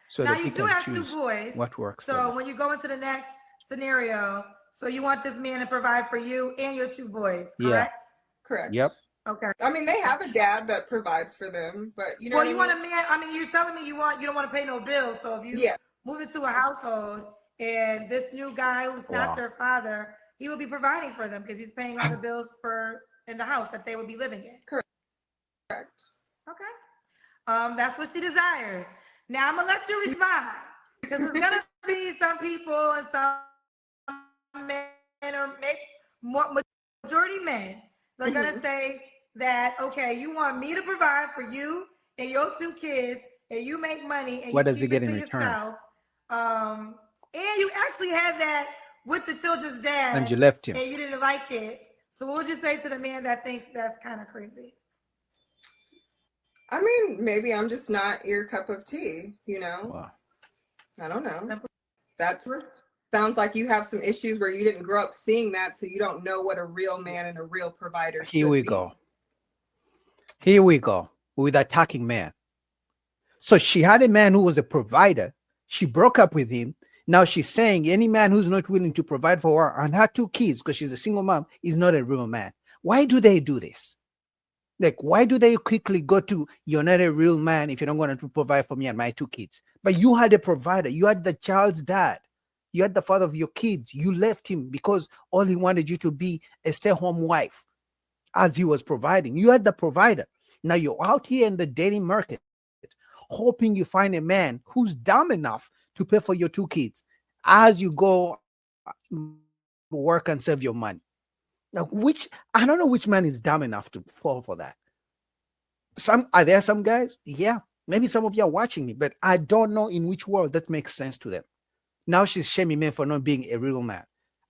So now that he you do can have two choose boys. what works for So them. when you go into the next scenario, so you want this man to provide for you and your two boys, Yeah. correct? Correct. Yep. Okay. I mean, they have a dad that provides for them, but you know Well, what you I want mean? a man. I mean, you're telling me you don't want to pay no bills. So if you Yeah. move into a household and this new guy who's not Wow. their father, he will be providing for them because he's paying all the bills for in the house that they would be living in. Correct. Okay. That's what she desires. Now I'm gonna let you respond because there's gonna be some people and some men or maybe more majority men. They're gonna say that okay, you want me to provide for you and your two kids, and you make money and you What does he keep get it in to return? yourself. And you actually had that with the children's dad, And you left him. and you didn't like it. So what would you say to the man that thinks that's kind of crazy? I mean, maybe I'm just not your cup of tea, you know? Wow. I don't know. That sounds like you have some issues where you didn't grow up seeing that, so you don't know what a real man and a real provider Here should we be. go. Here we go with attacking man. So she had a man who was a provider. She broke up with him. Now she's saying any man who's not willing to provide for her and her two kids, because she's a single mom, is not a real man. Why do they do this? Like, why do they quickly go to, you're not a real man if you're not going to provide for me and my two kids? But you had a provider. You had the child's dad. You had the father of your kids. You left him because all he wanted you to be a stay-home wife as he was providing. You had the provider. Now you're out here in the dating market, hoping you find a man who's dumb enough to pay for your two kids as you go work and save your money. Now, I don't know which man is dumb enough to fall for that. Are there some guys? Yeah, maybe some of you are watching me, but I don't know in which world that makes sense to them. Now she's shaming men for not being a real man.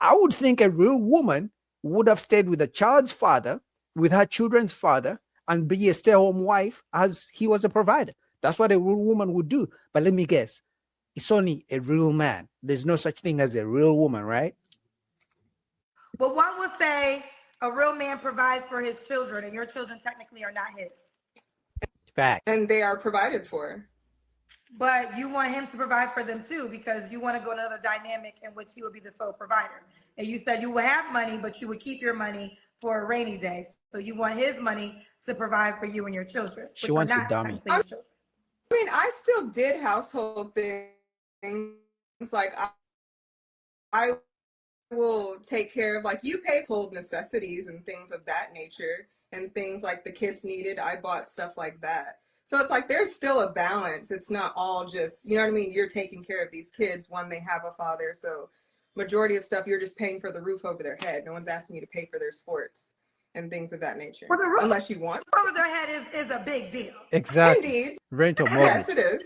I would think a real woman would have stayed with the child's father, with her children's father, and be a stay-at-home wife as he was a provider. That's what a real woman would do. But let me guess, it's only a real man. There's no such thing as a real woman, right? But one would say a real man provides for his children, and your children technically are not his. Fact. And they are provided for. But you want him to provide for them too, because you want to go another dynamic in which he will be the sole provider. And you said you would have money, but you would keep your money for a rainy day. So you want his money to provide for you and your children. She wants a dummy. His children. I mean, I still did household things. Like, I will take care of, like, you pay for necessities and things of that nature, and things like the kids needed. I bought stuff like that. So it's like there's still a balance. It's not all just, you know what I mean? You're taking care of these kids. One, they have a father. So majority of stuff, you're just paying for the roof over their head. No one's asking you to pay for their sports and things of that nature. Well, the roof unless you want to. over their head is a big deal. Exactly. Indeed. Rental mortgage. Yes, it is.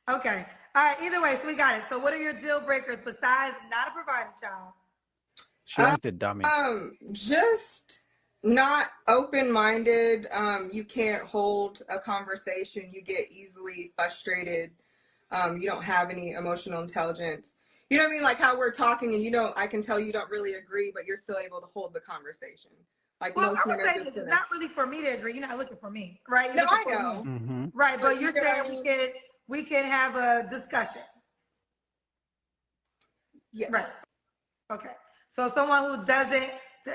Okay. All right. Either way, so we got it. So what are your deal breakers besides not a providing child? She wants a dummy. Just not open-minded. You can't hold a conversation. You get easily frustrated. You don't have any emotional intelligence. You know what I mean? Like how we're talking and I can tell you don't really agree, but you're still able to hold the conversation. Like Well, most I men would are say just it's not really for me to agree. You're not looking for me, right? No, I You're looking for know. me. Mm-hmm. Right, but you're you know what I saying mean? we can have a discussion. Yes. Right. Okay. So someone who doesn't,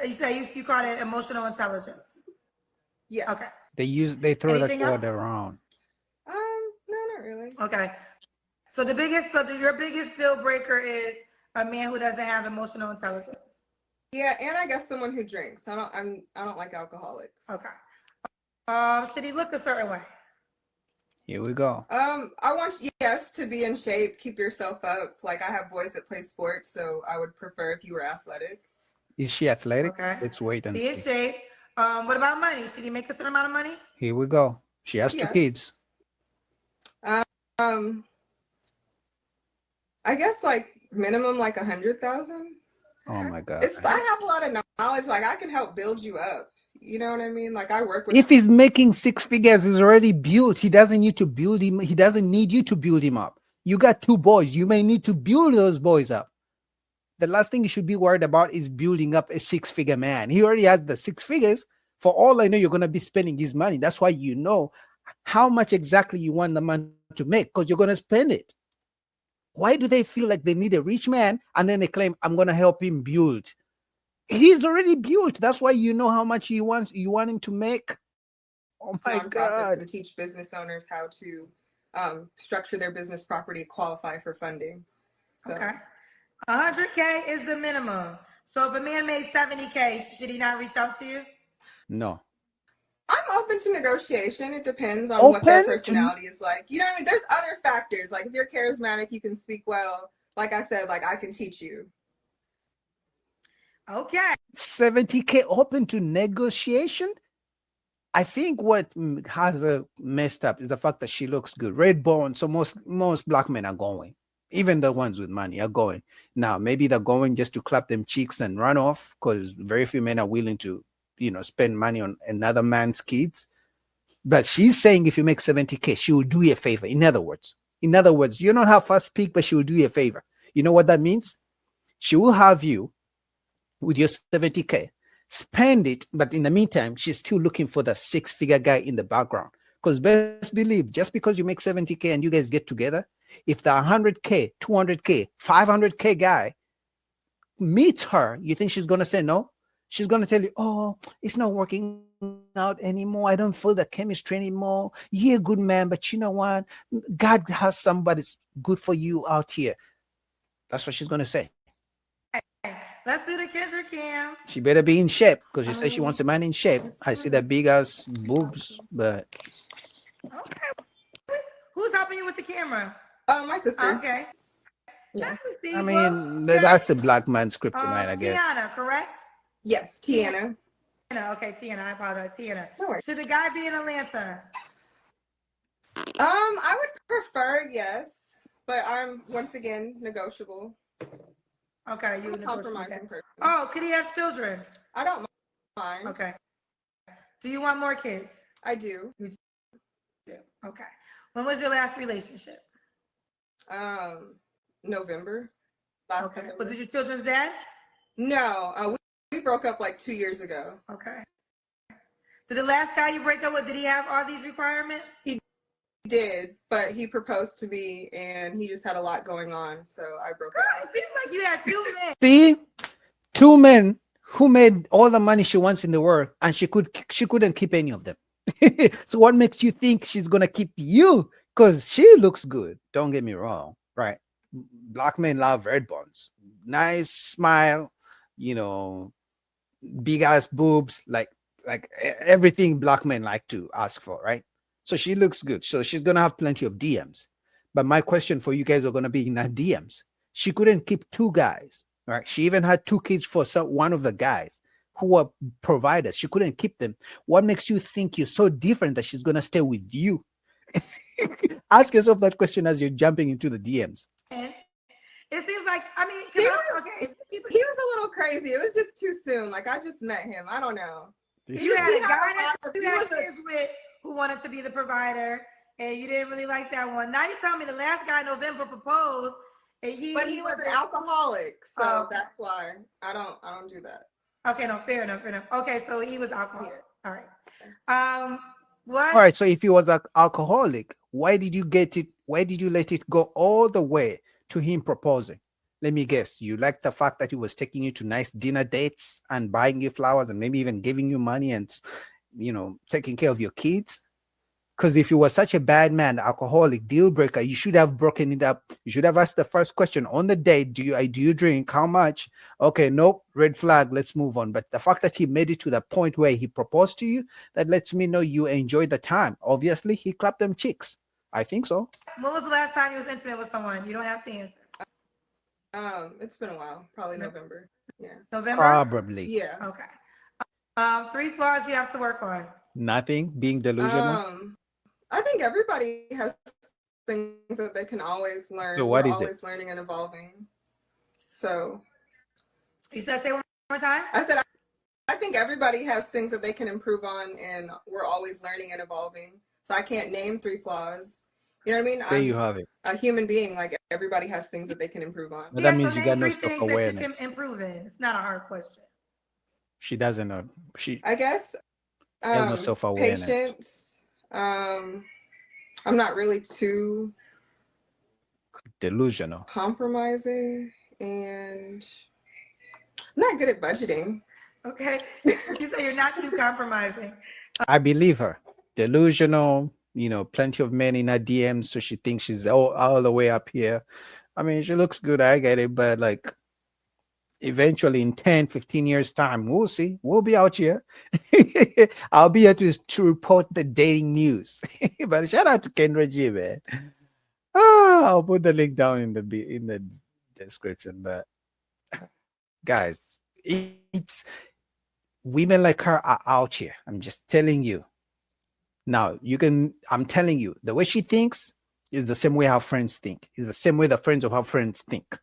you say you call it emotional intelligence. Yeah. Okay. They throw Anything that word else? around. No, not really. Okay. So your biggest deal breaker is a man who doesn't have emotional intelligence. Yeah, and I guess someone who drinks. I don't like alcoholics. Okay. Should he look a certain way? Here we go. I want yes to be in shape, keep yourself up. Like I have boys that play sports, so I would prefer if you were athletic. Is she athletic? Okay. Let's wait and Be in see. shape. What about money? Should he make a certain amount of money? Here we go. She has two Yes. kids. I guess like minimum like 100,000. Oh my God. I have a lot of knowledge. Like I can help build you up. You know what I mean? Like I work with. If he's making six figures, he's already built. He doesn't need to build him. He doesn't need you to build him up. You got two boys. You may need to build those boys up. The last thing you should be worried about is building up a six-figure man. He already has the six figures. For all I know, you're going to be spending his money. That's why how much exactly you want the man to make, because you're going to spend it. Why do they feel like they need a rich man and then they claim, I'm going to help him build? He's already built. That's why you know how much you want him to make. Oh my Nonprofits God. and teach business owners how to structure their business property, qualify for funding. So, Okay. 100K is the minimum. So if a man made 70K, should he not reach out to you? No. I'm open to negotiation. It depends on what their personality is like. You know what I mean? There's other factors. Like if you're charismatic, you can speak well. Like I said, like I can teach you. Okay. 70K open to negotiation? I think what has her messed up is the fact that she looks good. Red bone. So most black men are going. Even the ones with money are going. Now, maybe they're going just to clap them cheeks and run off, because very few men are willing to, spend money on another man's kids. But she's saying if you make 70K, she will do you a favor. In other words, you're not her first pick, but she will do you a favor. You know what that means? She will have you with your 70K, spend it, but in the meantime, she's still looking for the 6-figure guy in the background. Because best believe, just because you make 70K and you guys get together, if the 100K, 200K, 500K guy meets her, you think she's going to say no? She's going to tell you, oh, it's not working out anymore. I don't feel the chemistry anymore. You're a good man, but you know what? God has somebody good for you out here. That's what she's going to say. Let's do the Kendra Cam. She better be in shape, because she says she wants a man in shape. I see that big ass boobs, but Okay. Who's helping you with the camera? Oh, my sister. Okay. Yeah. I mean, that's a black man's kryptonite, I guess. Tiana, correct? Yes, Tiana. Okay, Tiana. I apologize, Tiana. No worries. Should the guy be in Atlanta? I would prefer yes, but I'm once again negotiable. Okay, you I'm a compromising person. Oh, could he have children? I don't mind. Okay. Do you want more kids? I do. Okay. When was your last relationship? November. Last November. Was it your children's dad? No, we broke up like 2 years ago. Okay. Did the last guy you break up with, did he have all these requirements? He did, but he proposed to me and he just had a lot going on, so I broke up. It seems like you had 2 men. See, 2 men who made all the money she wants in the world, and she couldn't keep any of them. So what makes you think she's gonna keep you? Because she looks good. Don't get me wrong, right? Black men love red bones, nice smile, big ass boobs, like everything black men like to ask for, right? So she looks good. So she's gonna have plenty of DMs. But my question for you guys are gonna be in her DMs. She couldn't keep 2 guys, right? She even had 2 kids for one of the guys who were providers. She couldn't keep them. What makes you think you're so different that she's gonna stay with you? Ask yourself that question as you're jumping into the DMs. And it seems like, I mean, he was a little crazy. It was just too soon. Like I just met him. I don't know. You had a guy that you had kids with who wanted to be the provider, and you didn't really like that one. Now you tell me the last guy in November proposed, and he was an alcoholic, so that's why I don't do that. Okay, no, fair enough. Okay, so he was alcoholic. All right. What? All right. So if he was an alcoholic, why did you let it go all the way to him proposing? Let me guess. You liked the fact that he was taking you to nice dinner dates and buying you flowers and maybe even giving you money and, taking care of your kids. Because if you were such a bad man, alcoholic, deal breaker, you should have broken it up. You should have asked the first question on the date. Do you drink? How much? Okay, nope, red flag. Let's move on. But the fact that he made it to the point where he proposed to you, that lets me know you enjoyed the time. Obviously, he clapped them cheeks. I think so. When was the last time you was intimate with someone? You don't have to answer. It's been a while. Probably November. Yeah. November? Probably. Yeah. Okay. 3 flaws you have to work on. Nothing. Being delusional. I think everybody has things that they can always learn. So what We're is always learning and evolving. So you said say one more time? I said I think everybody has things that they can improve on, and we're always learning and evolving. So I can't name 3 flaws. You know what I mean? There you have it. A human being, like everybody has things that they can improve on. But that means so you got no 3 things self-awareness. that you can improve in. It's not a hard question. She doesn't know. I guess has no self-awareness. Patience, I'm not really too Delusional. compromising, and I'm not good at budgeting. Okay. You say you're not too compromising. I believe her. Delusional, plenty of men in her DMs, so she thinks she's all the way up here. I mean, she looks good, I get it, but like eventually in 10, 15 years time, we'll see. We'll be out here. I'll be here to report the dating news. But shout out to Kendra G, man. I'll put the link down in the description. But guys, it's women like her are out here. I'm just telling you. Now I'm telling you, the way she thinks is the same way her friends think. Is the same way the friends of her friends think.